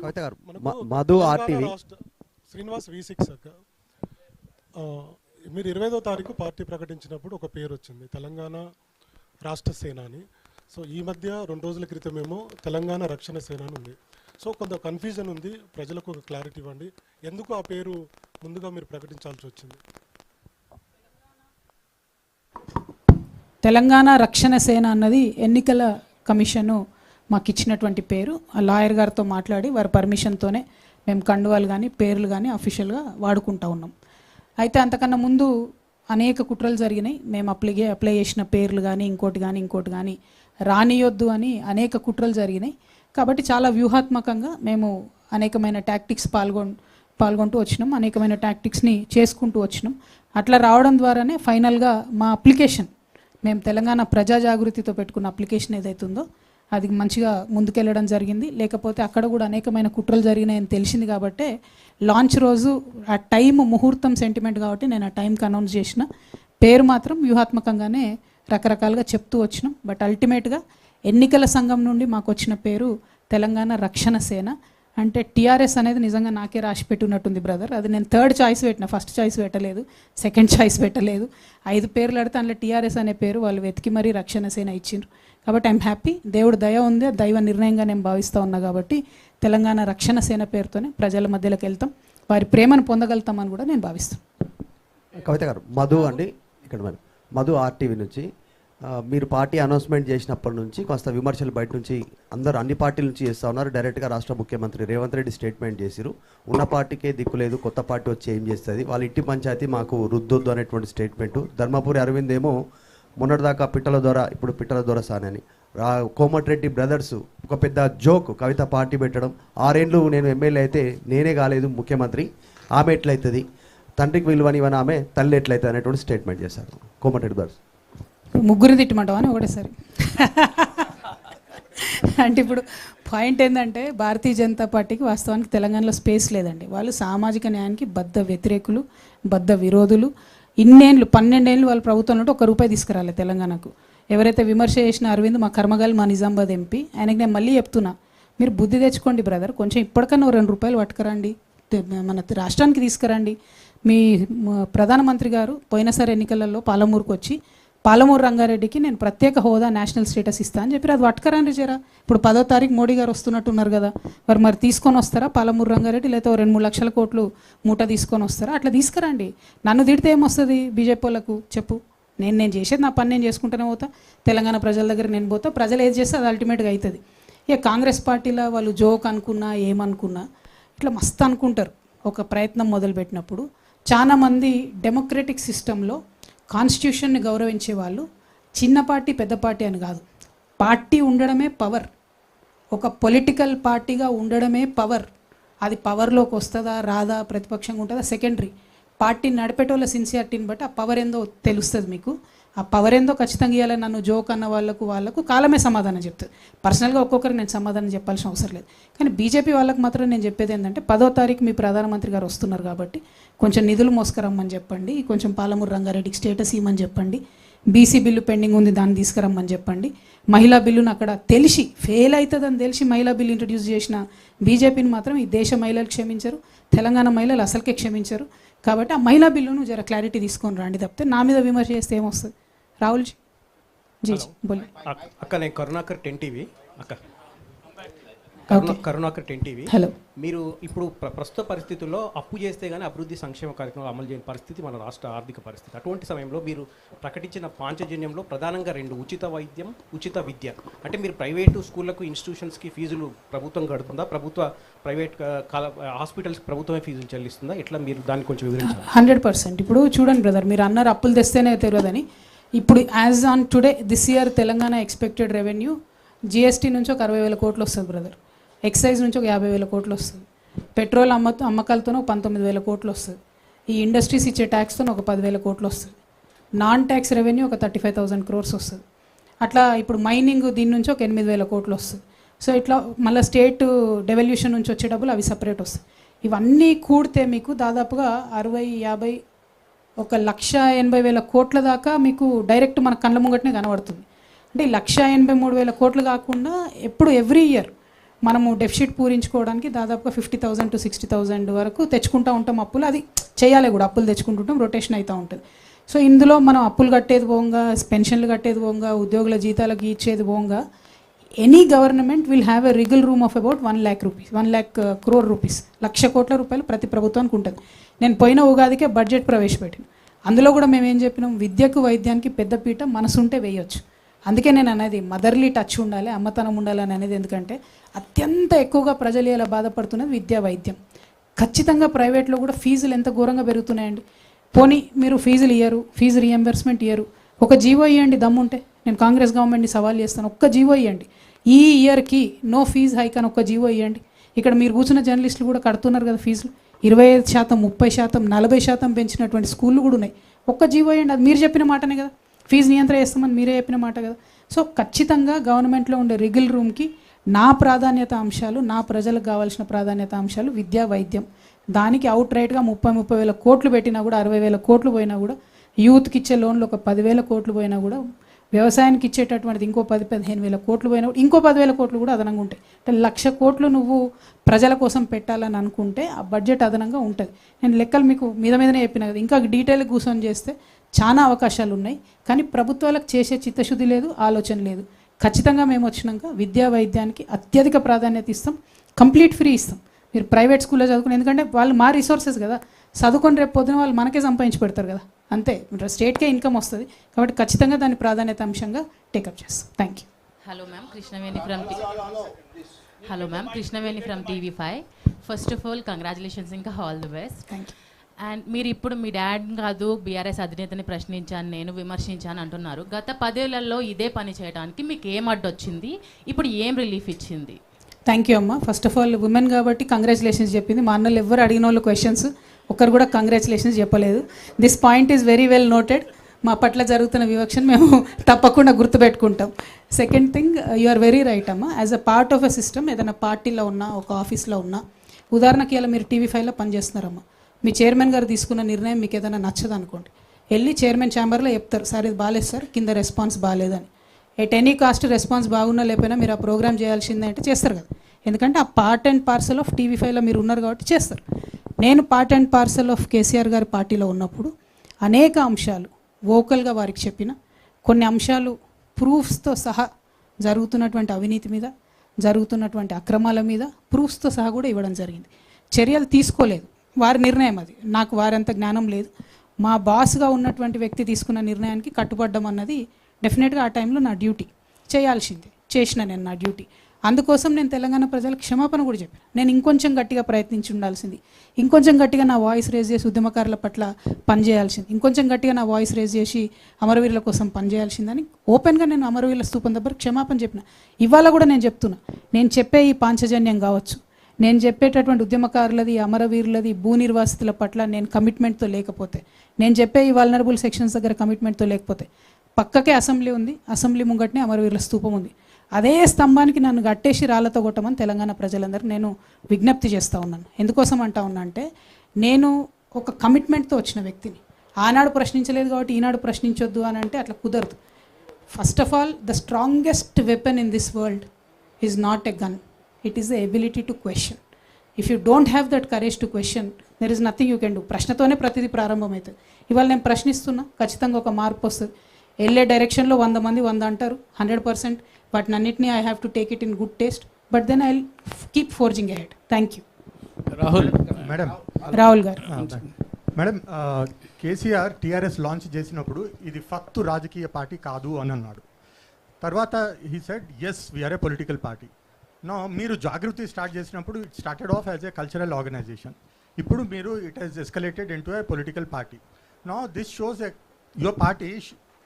కవిత గారు మనకు మధు తెలంగాణ ఆర్టీవీ రాష్ట్ర శ్రీనివాస్ V6 అక్క మీరు 25వ తారీఖు పార్టీ ప్రకటించినప్పుడు ఒక పేరు వచ్చింది తెలంగాణ రాష్ట్ర సేన అని. సో ఈ మధ్య 2 రోజుల క్రితమేమో తెలంగాణ రక్షణ సేన అని ఉంది. సో కొంత కన్ఫ్యూజన్ ఉంది, ప్రజలకు ఒక క్లారిటీ ఇవ్వండి, ఎందుకు ఆ పేరు ముందుగా మీరు ప్రకటించాల్సి వచ్చింది? తెలంగాణ రక్షణ సేన అన్నది ఎన్నికల కమిషను మాకు ఇచ్చినటువంటి పేరు. ఆ లాయర్ గారితో మాట్లాడి వారి పర్మిషన్తోనే మేము కండువాలు కానీ పేర్లు కానీ అఫీషియల్గా వాడుకుంటూ ఉన్నాం. అయితే అంతకన్నా ముందు అనేక కుట్రలు జరిగినాయి. మేము అప్లై చేసిన పేర్లు కానీ ఇంకోటి కానీ రానియొద్దు అని అనేక కుట్రలు జరిగినాయి. కాబట్టి చాలా వ్యూహాత్మకంగా మేము అనేకమైన టాక్టిక్స్ పాల్గొంటూ వచ్చినాం, అనేకమైన టాక్టిక్స్ని చేసుకుంటూ వచ్చినాం. అట్లా రావడం ద్వారానే ఫైనల్గా మా అప్లికేషన్, మేము తెలంగాణ ప్రజా జాగృతితో పెట్టుకున్న అప్లికేషన్ ఏదైతుందో అది మంచిగా ముందుకెళ్ళడం జరిగింది. లేకపోతే అక్కడ కూడా అనేకమైన కుట్రలు జరిగినాయని తెలిసింది కాబట్టి లాంచ్ రోజు ఆ టైం ముహూర్తం సెంటిమెంట్ కాబట్టి నేను ఆ టైంకి అనౌన్స్ చేసిన పేరు మాత్రం వ్యూహాత్మకంగానే రకరకాలుగా చెప్తూ వచ్చినాం. బట్ అల్టిమేట్గా ఎన్నికల సంఘం నుండి మాకు వచ్చిన పేరు తెలంగాణ రక్షణ సేన. అంటే టీఆర్ఎస్ అనేది నిజంగా నాకే రాసి పెట్టున్నట్టుంది బ్రదర్. అది నేను థర్డ్ చాయిస్ పెట్టిన, ఫస్ట్ చాయిస్ పెట్టలేదు, సెకండ్ చాయిస్ పెట్టలేదు. 5 పేర్లు అడితే అందులో టీఆర్ఎస్ అనే పేరు వాళ్ళు వెతికి మరీ రక్షణ సేన ఇచ్చిండ్రు. కాబట్టి ఐఎమ్ హ్యాపీ, దేవుడు దయ ఉంది, దైవ నిర్ణయంగా నేను భావిస్తూ ఉన్నా. కాబట్టి తెలంగాణ రక్షణ సేన పేరుతోనే ప్రజల మధ్యలోకి వెళ్తాం, వారి ప్రేమను పొందగలుగుతామని కూడా నేను భావిస్తాను. కవిత గారు మధు అండి, ఇక్కడ మరి మధు ఆర్టీవీ నుంచి మీరు పార్టీ అనౌన్స్మెంట్ చేసినప్పటి నుంచి కొంత విమర్శలు బయట నుంచి అన్ని పార్టీల నుంచి చేస్తూ ఉన్నారు. డైరెక్ట్గా రాష్ట్ర ముఖ్యమంత్రి రేవంత్ రెడ్డి స్టేట్మెంట్ చేసిరు, ఉన్న పార్టీకే దిక్కు లేదు, కొత్త పార్టీ వచ్చి ఏం చేస్తుంది, వాళ్ళ ఇంటి పంచాయతీ మాకు రుద్దొద్దు అనేటువంటి స్టేట్మెంటు. ధర్మపురి అరవింద్ ఏమో మొన్నటిదాకా పిట్టల ద్వారా, ఇప్పుడు పిట్టల ద్వారా సానని కోమటిరెడ్డి బ్రదర్స్ ఒక పెద్ద జోక్, కవిత పార్టీ పెట్టడం, 6 ఏళ్ళు నేను ఎమ్మెల్యే అయితే నేనే కాలేదు ముఖ్యమంత్రి, ఆమె ఎట్లయితుంది, తండ్రికి విలువనివని ఆమె తల్లి ఎట్లయితుంది అనేటువంటి స్టేట్మెంట్ చేశారు కోమటిరెడ్డి బ్రదర్స్. ముగ్గురు తిట్టమంటావా అని ఒకటేసారి అంటే ఇప్పుడు పాయింట్ ఏంటంటే భారతీయ జనతా పార్టీకి వాస్తవానికి తెలంగాణలో స్పేస్ లేదండి. వాళ్ళు సామాజిక న్యాయానికి బద్ధ వ్యతిరేకులు, బద్ధ విరోధులు. 12 ఏళ్ళు వాళ్ళ ప్రభుత్వంలో ₹1 తీసుకురాలి తెలంగాణకు. ఎవరైతే విమర్శ చేసిన అరవింద్ మా కర్మగాలి, మా నిజామాబాద్ ఎంపీ, ఆయనకి నేను మళ్ళీ చెప్తున్నా, మీరు బుద్ధి తెచ్చుకోండి బ్రదర్, కొంచెం ఇప్పటికన్నా ₹2 పట్టుకురండి, మన రాష్ట్రానికి తీసుకురండి. మీ ప్రధానమంత్రి గారు పోయినసారి ఎన్నికలలో పాలమూరుకు వచ్చి పాలమూరు రంగారెడ్డికి నేను ప్రత్యేక హోదా, నేషనల్ స్టేటస్ ఇస్తా అని చెప్పి అది పట్టుకరండి జరా. ఇప్పుడు 10వ తారీఖు మోడీ గారు వస్తున్నట్టున్నారు కదా, మరి తీసుకొని వస్తారా పాలమూరు రంగారెడ్డి, లేకపోతే 2-3 లక్షల కోట్లు మూట తీసుకొని వస్తారా? అట్లా తీసుకురండి. నన్ను తిడితే ఏమొస్తుంది బీజేపీ వాళ్ళకు చెప్పు. నేను చేసేది నా పని నేను చేసుకుంటూనే పోతా, తెలంగాణ ప్రజల దగ్గర నేను పోతా, ప్రజలు ఏది చేస్తే అది అల్టిమేట్గా అవుతుంది. ఇక కాంగ్రెస్ పార్టీలో వాళ్ళు జోక్ అనుకున్నా ఏమనుకున్నా ఇట్లా మస్తు అనుకుంటారు. ఒక ప్రయత్నం మొదలుపెట్టినప్పుడు చాలామంది డెమోక్రటిక్ సిస్టంలో కాన్స్టిట్యూషన్ని గౌరవించే వాళ్ళు చిన్న పార్టీ పెద్ద పార్టీ అని కాదు, పార్టీ ఉండడమే పవర్, ఒక పొలిటికల్ పార్టీగా ఉండడమే పవర్. అది పవర్లోకి వస్తుందా రాదా, ప్రతిపక్షంగా ఉంటుందా సెకండరీ. పార్టీ నడిపేటోళ్ళ సిన్సియారిటీని బట్టి ఆ పవర్ ఏందో తెలుస్తుంది మీకు. ఆ పవర్ ఏందో ఖచ్చితంగా ఇవ్వాలి. నన్ను జోక్ అన్న వాళ్ళకు కాలమే సమాధానం చెప్తుంది. పర్సనల్గా ఒక్కొక్కరికి నేను సమాధానం చెప్పాల్సిన అవసరం లేదు. కానీ బీజేపీ వాళ్ళకి మాత్రం నేను చెప్పేది ఏంటంటే 10వ తారీఖు మీ ప్రధానమంత్రి గారు వస్తున్నారు కాబట్టి కొంచెం నిధులు మోసుకురమ్మని చెప్పండి, కొంచెం పాలమూరు రంగారెడ్డికి స్టేటస్ ఇవ్వమని చెప్పండి, బీసీ బిల్లు పెండింగ్ ఉంది దాన్ని తీసుకురమ్మని చెప్పండి. మహిళా బిల్లును అక్కడ తెలిసి ఫెయిల్ అవుతుందని తెలిసి మహిళా బిల్లు ఇంట్రడ్యూస్ చేసిన బీజేపీని మాత్రం ఈ దేశ మహిళలు క్షమించరు, తెలంగాణ మహిళలు అసలుకే క్షమించరు. కాబట్టి ఆ మహిళా బిల్లును జర క్లారిటీ తీసుకొని రండి తప్పితే నా మీద విమర్శ చేస్తే ఏమొస్తుంది. రాహుల్ జీ జీ బోలి. అక్క నేను కరుణాకర్ 10 టీవీ అక్క, కరుణాకర్ 10 టీవీ. హలో. మీరు ఇప్పుడు ప్రస్తుత పరిస్థితుల్లో అప్పు చేస్తే కానీ అభివృద్ధి సంక్షేమ కార్యక్రమాలు అమలు చేయని పరిస్థితి మన రాష్ట్ర ఆర్థిక పరిస్థితి. అటువంటి సమయంలో మీరు ప్రకటించిన పాంచజన్యంలో ప్రధానంగా 2 ఉచిత వైద్యం, ఉచిత విద్య. అంటే మీరు ప్రైవేటు స్కూళ్లకు, ఇన్స్టిట్యూషన్స్కి ఫీజులు ప్రభుత్వం కడుతుందా, ప్రైవేట్ హాస్పిటల్స్కి ప్రభుత్వమే ఫీజులు చెల్లిస్తుందా, ఎట్లా మీరు దాన్ని కొంచెం వివరించాలి? 100%. ఇప్పుడు చూడండి బ్రదర్, మీరు అన్నారు అప్పులు తెస్తేనే తెలియదని. ఇప్పుడు as on today this year Telangana expected revenue GST నుంచి ఒక 60,000 కోట్లు వస్తుంది బ్రదర్, ఎక్సైజ్ నుంచి ఒక 50,000 కోట్లు వస్తుంది, పెట్రోల్ అమ్మకాలతో ఒక 19,000 కోట్లు వస్తుంది, ఈ ఇండస్ట్రీస్ ఇచ్చే ట్యాక్స్తో ఒక 10,000 కోట్లు వస్తుంది, నాన్ ట్యాక్స్ రెవెన్యూ ఒక 35,000 crores వస్తుంది. అట్లా ఇప్పుడు మైనింగ్ దీని నుంచి ఒక 8,000 కోట్లు వస్తుంది. సో ఇట్లా మళ్ళీ స్టేట్ డెవల్యూషన్ నుంచి వచ్చే డబ్బులు అవి సపరేట్ వస్తాయి. ఇవన్నీ కూడితే మీకు దాదాపుగా 60-50 1,80,000 కోట్ల దాకా మీకు డైరెక్ట్ మన కళ్ళ ముంగటనే కనబడుతుంది. అంటే 1,83,000 కోట్లు కాకుండా ఎప్పుడు ఎవ్రీ ఇయర్ మనము డెఫిసిట్ పూరించుకోవడానికి దాదాపుగా 50,000 to 60,000 వరకు తెచ్చుకుంటూ ఉంటాం అప్పులు. అది చేయాలి కూడా, అప్పులు తెచ్చుకుంటుంటాం, రొటేషన్ అవుతూ ఉంటుంది. సో ఇందులో మనం అప్పులు కట్టేది పోగా, పెన్షన్లు కట్టేది పోగా, ఉద్యోగుల జీతాలకు ఇచ్చేది పోగా, any government will have a wiggle room of about 1 lakh rupees, 1 lakh crore rupees, 1,00,000 కోట్ల రూపాయలు ప్రతి ప్రభుత్వానికి ఉంటుంది. నేను పోయిన ఉగాదికే బడ్జెట్ ప్రవేశపెట్టాను. అందులో కూడా మేము ఏం చెప్పినాం, విద్యకు వైద్యానికి పెద్దపీట మనసుంటే వేయొచ్చు. అందుకే నేను అనేది మదర్లీ టచ్ ఉండాలి, అమ్మతనం ఉండాలని అనేది. ఎందుకంటే అత్యంత ఎక్కువగా ప్రజలు ఇలా బాధపడుతున్నది విద్యా వైద్యం. ఖచ్చితంగా ప్రైవేట్లో కూడా ఫీజులు ఎంత ఘోరంగా పెరుగుతున్నాయండి. పోనీ మీరు ఫీజులు ఇయ్యరు, ఫీజు రీఎంబర్స్మెంట్ ఇయ్యరు, ఒక జీవో ఇవ్వండి దమ్ముంటే. నేను కాంగ్రెస్ గవర్నమెంట్ని సవాల్ చేస్తాను, ఒక్క జీవో ఇవ్వండి, ఈ ఇయర్కి నో ఫీజు హైక్ అని ఒక్క జీవో ఇవ్వండి. ఇక్కడ మీరు కూర్చున్న జర్నలిస్టులు కూడా కడుతున్నారు కదా ఫీజులు, 25%, 30%, 40% పెంచినటువంటి స్కూళ్ళు కూడా ఉన్నాయి. ఒక్క జీవో ఇవ్వండి, అది మీరు చెప్పిన మాటనే కదా, ఫీజు నియంత్రణ చేస్తామని మీరే చెప్పిన మాట కదా. సో ఖచ్చితంగా గవర్నమెంట్లో ఉండే రిగిల్ రూమ్కి నా ప్రాధాన్యత అంశాలు, నా ప్రజలకు కావాల్సిన ప్రాధాన్యత అంశాలు విద్యా వైద్యం. దానికి అవుట్ రైట్గా 30 వేల కోట్లు పెట్టినా కూడా, 60,000 కోట్లు పోయినా కూడా, యూత్కి ఇచ్చే లోన్లు ఒక 10,000 కోట్లు పోయినా కూడా, వ్యవసాయానికి ఇచ్చేటటువంటిది ఇంకో 10-15,000 కోట్లు పోయినా కూడా, ఇంకో 10,000 కోట్లు కూడా అదనంగా ఉంటాయి. అంటే 1,00,000 కోట్లు నువ్వు ప్రజల కోసం పెట్టాలని అనుకుంటే ఆ బడ్జెట్ అదనంగా ఉంటుంది. నేను లెక్కలు మీకు మీదనే చెప్పిన కదా, ఇంకా డీటెయిల్గా కూర్చొని చేస్తే చాలా అవకాశాలు ఉన్నాయి. కానీ ప్రభుత్వాలకు చేసే చిత్తశుద్ధి లేదు, ఆలోచన లేదు. ఖచ్చితంగా మేము వచ్చినాక విద్యా వైద్యానికి అత్యధిక ప్రాధాన్యత ఇస్తాం, కంప్లీట్ ఫ్రీ ఇస్తాం. మీరు ప్రైవేట్ స్కూల్లో చదువుకుని, ఎందుకంటే వాళ్ళు మా రిసోర్సెస్ కదా, చదువుకొని రేపు పొద్దున వాళ్ళు మనకే సంపాదించి పెడతారు కదా, అంతే స్టేట్కే ఇన్కమ్ వస్తుంది. కాబట్టి ఖచ్చితంగా దాన్ని ప్రాధాన్యత అంశంగా టేకప్ చేస్తాం. Thank you. Hello ma'am, Krishnaveni from TV5. First of all, congratulations ఇంకా all the best. Thank you. And మీరు ఇప్పుడు మీ డాడ్ కాదు బీఆర్ఎస్ అధినేతని ప్రశ్నించాను, నేను విమర్శించాను అంటున్నారు. గత 10 ఏళ్లలో ఇదే పని చేయడానికి మీకు ఏం అడ్డొచ్చింది, ఇప్పుడు ఏం రిలీఫ్ ఇచ్చింది? థ్యాంక్ యూ అమ్మ. ఫస్ట్ ఆఫ్ ఆల్ ఉమెన్ కాబట్టి కంగ్రాచులేషన్స్ చెప్పింది. మా అన్నలు ఎవరు అడిగిన వాళ్ళు క్వశ్చన్స్ ఒక్కరు కూడా కంగ్రాచులేషన్స్ చెప్పలేదు. This point is very well noted. మా పట్ల జరుగుతున్న వివక్షను మేము తప్పకుండా గుర్తుపెట్టుకుంటాం. Second thing, you are very right అమ్మ. As a part of a system, ఏదైనా పార్టీలో ఉన్నా, ఒక ఆఫీస్లో ఉన్నా, ఉదాహరణకి ఇలా మీరు TV5లో పనిచేస్తున్నారమ్మ, మీ చైర్మన్ గారు తీసుకున్న నిర్ణయం మీకు ఏదైనా నచ్చదు అనుకోండి, వెళ్ళి చైర్మన్ ఛాంబర్లో చెప్తారు, సార్ ఇది బాగాలేదు సార్, కింద రెస్పాన్స్ బాగాలేదని. ఎట్ ఎనీ కాస్ట్ రెస్పాన్స్ బాగున్నా లేకపోయినా మీరు ఆ ప్రోగ్రామ్ చేయాల్సిందే అంటే చేస్తారు కదా, ఎందుకంటే ఆ పార్ట్ అండ్ పార్సల్ ఆఫ్ TV5లో మీరు ఉన్నారు కాబట్టి చేస్తారు. నేను part and parcel of KCR గారి పార్టీలో ఉన్నప్పుడు అనేక అంశాలు వోకల్గా వారికి చెప్పిన, కొన్ని అంశాలు ప్రూఫ్స్తో సహా జరుగుతున్నటువంటి అవినీతి మీద, జరుగుతున్నటువంటి అక్రమాల మీద ప్రూఫ్స్తో సహా కూడా ఇవ్వడం జరిగింది. చర్యలు తీసుకోలేదు, వారి నిర్ణయం అది, నాకు వారంత జ్ఞానం లేదు. మా బాస్గా ఉన్నటువంటి వ్యక్తి తీసుకున్న నిర్ణయానికి కట్టుబడ్డం అన్నది డెఫినెట్గా ఆ టైంలో నా డ్యూటీ, చేయాల్సింది, చేసిన నేను నా డ్యూటీ. అందుకోసం నేను తెలంగాణ ప్రజలకు క్షమాపణ కూడా చెప్పాను. నేను ఇంకొంచెం గట్టిగా ప్రయత్నించి ఉండాల్సింది, ఇంకొంచెం గట్టిగా నా వాయిస్ రేజ్ చేసి ఉద్యమకారుల పట్ల పనిచేయాల్సింది, ఇంకొంచెం గట్టిగా నా వాయిస్ రేజ్ చేసి అమరవీరుల కోసం పనిచేయాల్సిందని ఓపెన్గా నేను అమరవీరుల స్తూపం దగ్గర క్షమాపణ చెప్పిన. ఇవాళ కూడా నేను చెప్తున్నా, నేను చెప్పే ఈ పాంచజన్యం కావచ్చు, నేను చెప్పేటటువంటి ఉద్యమకారులది, అమరవీరులది, భూ నిర్వాసితుల పట్ల నేను కమిట్మెంట్తో లేకపోతే, నేను చెప్పే ఈ వల్నరబుల్ సెక్షన్స్ దగ్గర కమిట్మెంట్తో లేకపోతే, పక్కకే అసెంబ్లీ ఉంది, అసెంబ్లీ ముంగట్నే అమరవీరుల స్తూపం ఉంది, అదే స్తంభానికి నన్ను గట్టేసి రాళ్లతో కొట్టమని తెలంగాణ ప్రజలందరూ నేను విజ్ఞప్తి చేస్తూ ఉన్నాను. ఎందుకోసం అంటా ఉన్నా అంటే, నేను ఒక కమిట్మెంట్తో వచ్చిన వ్యక్తిని. ఆనాడు ప్రశ్నించలేదు కాబట్టి ఈనాడు ప్రశ్నించొద్దు అని అంటే అట్లా కుదరదు. First of all, the strongest weapon in this world is not a gun, it is the ability to question. If you don't have that courage to question, there is nothing you can do. ప్రశ్నతోనే ప్రతిదీ ప్రారంభమవుతుంది. ఇవాళ నేను ప్రశ్నిస్తున్నా, ఖచ్చితంగా ఒక మార్పు వస్తుంది. వెళ్ళే డైరెక్షన్లో 100 మంది 100 అంటారు, 100%, బట్ నన్నిటినీ I have to take it in good taste, but then I will keep forging ahead. Thank you. Rahul garu. Madam, KCR TRS launch చేసినప్పుడు ఇది ఫక్తు రాజకీయ పార్టీ కాదు అని అన్నాడు. తర్వాత he said yes we're a political party. No, మీరు జాగృతి స్టార్ట్ చేసినప్పుడు it started off as a cultural organisation. ఇప్పుడు మీరు it has escalated into a political party. No, this shows your party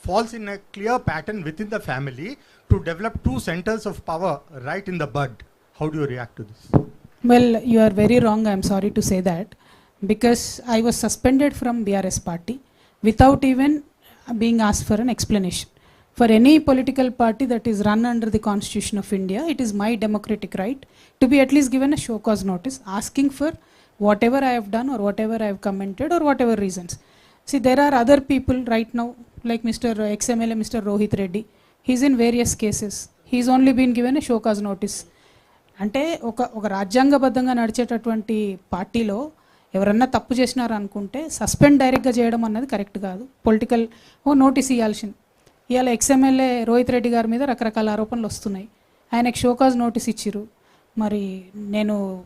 falls in a clear pattern within the family to develop two centers of power right in the bud. How do you react to this? Well, you are very wrong. I am sorry to say that, because I was suspended from BRS party without even being asked for an explanation. For any political party that is run under the Constitution of India, it is my democratic right to be at least given a show cause notice asking for whatever I have done or whatever I have commented or whatever reasons. See, there are other people right now, like Mr. XMLA, Mr. Rohit Reddy. He's in various cases. He's only been given a show cause notice. అంటే ఒక రాజ్యాంగబద్ధంగా నడిచేటటువంటి పార్టీలో ఎవరన్నా తప్పు చేసినారు అనుకుంటే suspend డైరెక్ట్గా చేయడం అన్నది కరెక్ట్ కాదు. పొలిటికల్ నోటీస్ ఇవ్వాల్సింది. ఇవాళ ఎక్స్ఎమ్మెల్యే రోహిత్ రెడ్డి గారి మీద రకరకాల ఆరోపణలు వస్తున్నాయి. ఆయనకు షోకాజ్ నోటీస్ ఇచ్చిర్రు. మరి నేను